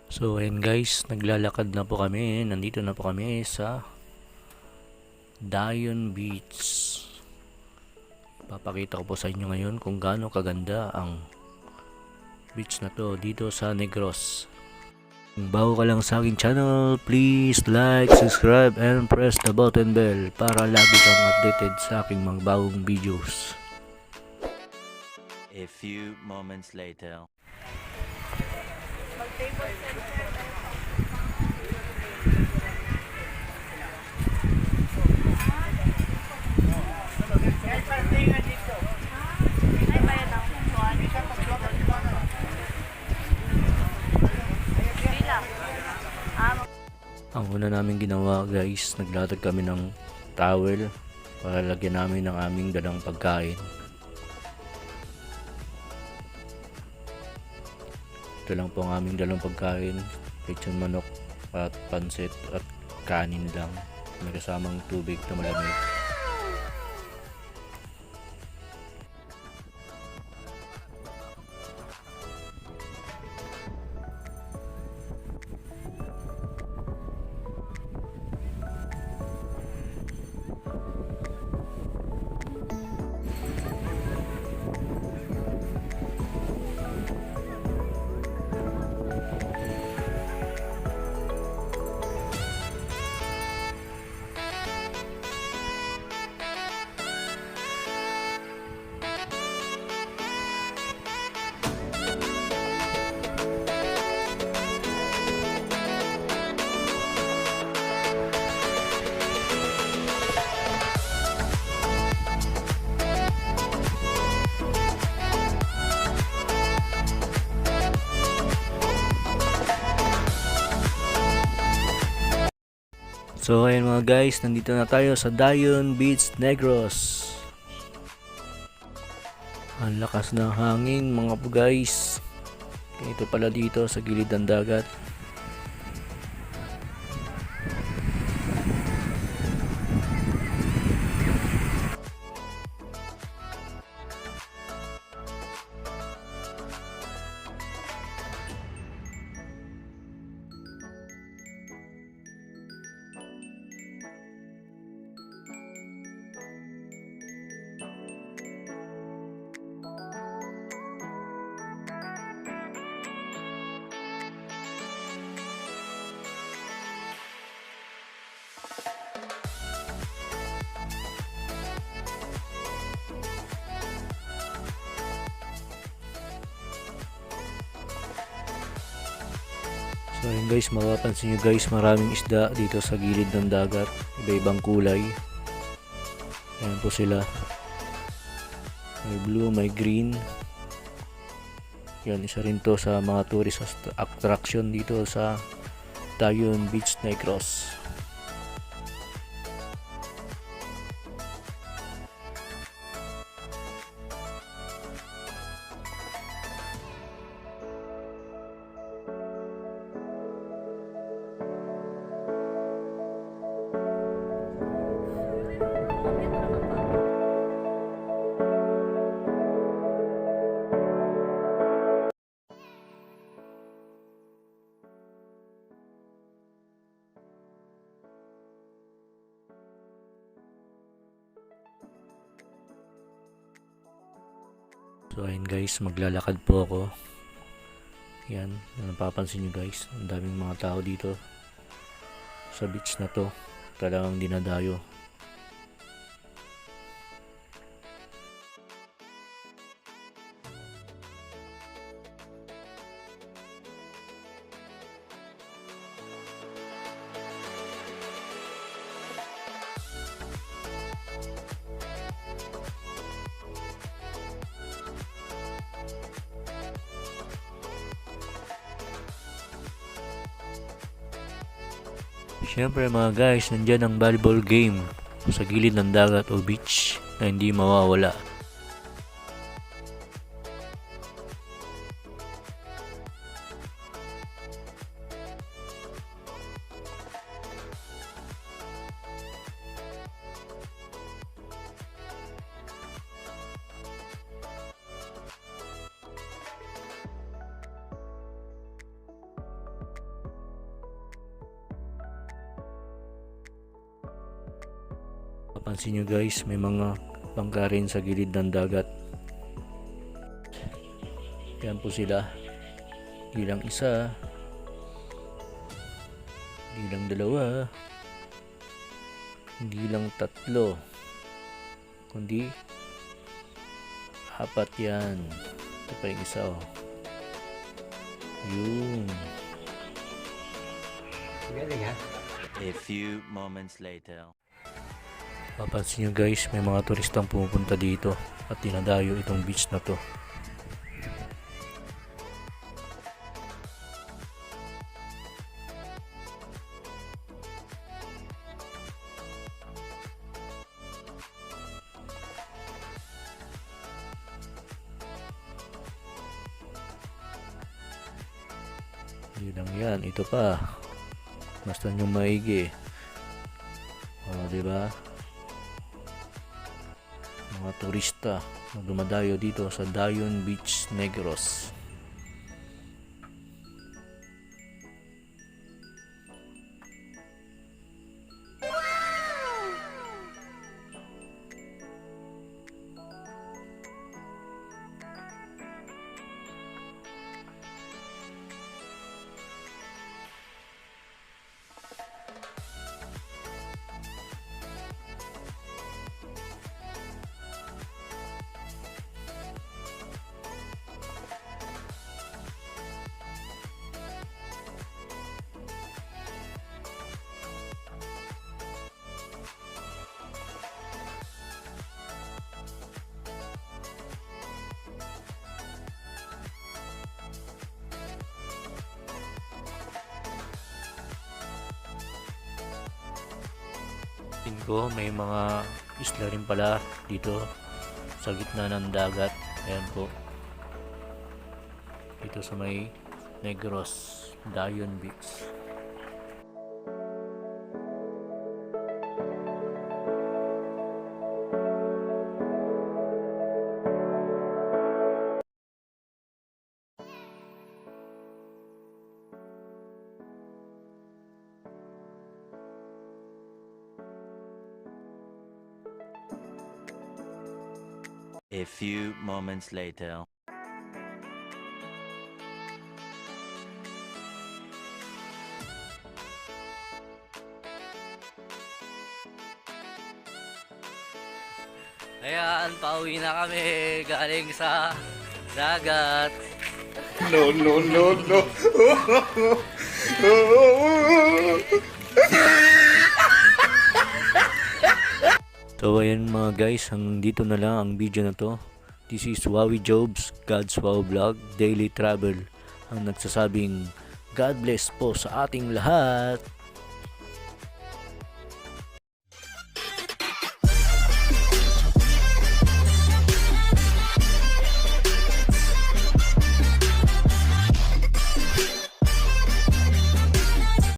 So ayun guys, naglalakad na po kami. Nandito na po kami sa Dayon Beach. Papakita ko po sa inyo ngayon kung gaano kaganda ang beach na to dito sa Negros. Kung bago ka lang sa aking channel, please like, subscribe, and press the button bell para lagi kang updated sa aking mga bagong videos. A few moments later. Ang una namin ginawa guys, naglatag kami ng towel para lagyan namin ng aming dalang pagkain. Ito lang po ang aming dalang pagkain, lechon manok at pansit at kanin lang. May kasamang tubig na malamig. So ayun mga guys, nandito na tayo sa Dayon Beach, Negros. Ang lakas ng hangin mga po guys. Ito pala dito sa gilid ng dagat. So ayun guys, mapapansin nyo guys, maraming isda dito sa gilid ng dagat. Iba-ibang kulay. Ayan po sila. May blue, may green. Yan, isa rin to sa mga tourist attraction dito sa Dayon Beach, Negros. So ayun guys, maglalakad po ako. Yan, napapansin nyo guys, ang daming mga tao dito sa beach na to. Talagang dinadayo. Siyempre mga guys, nandyan ang volleyball game sa gilid ng dagat o beach na hindi mawawala. Mapapansin nyo guys, may mga bangka rin sa gilid ng dagat. Yan po sila. Gilang isa, gilang dalawa, gilang tatlo, kundi apat yan. Ito pa yung isa oh. Yun. Galing ha? A few moments later. Papansin nyo guys, may mga turistang pumupunta dito at dinadayo itong beach na to. Yun lang yan, ito pa. Basta nyo maigi. Diba? Mga turista na dumadayo dito sa Dayon Beach, Negros. Tingin ko may mga isla rin pala dito sa gitna ng dagat. Ayan po. Dito sa may Negros, Dayon Beach. A few moments later. Ayan, pauwi na kami galing sa dagat. No, no, no, no. So ayan mga guys, hanggang dito na lang ang video na to. This is Wowie Jobs, God's Wow Vlog, Daily Travel. Ang nagsasabing God bless po sa ating lahat.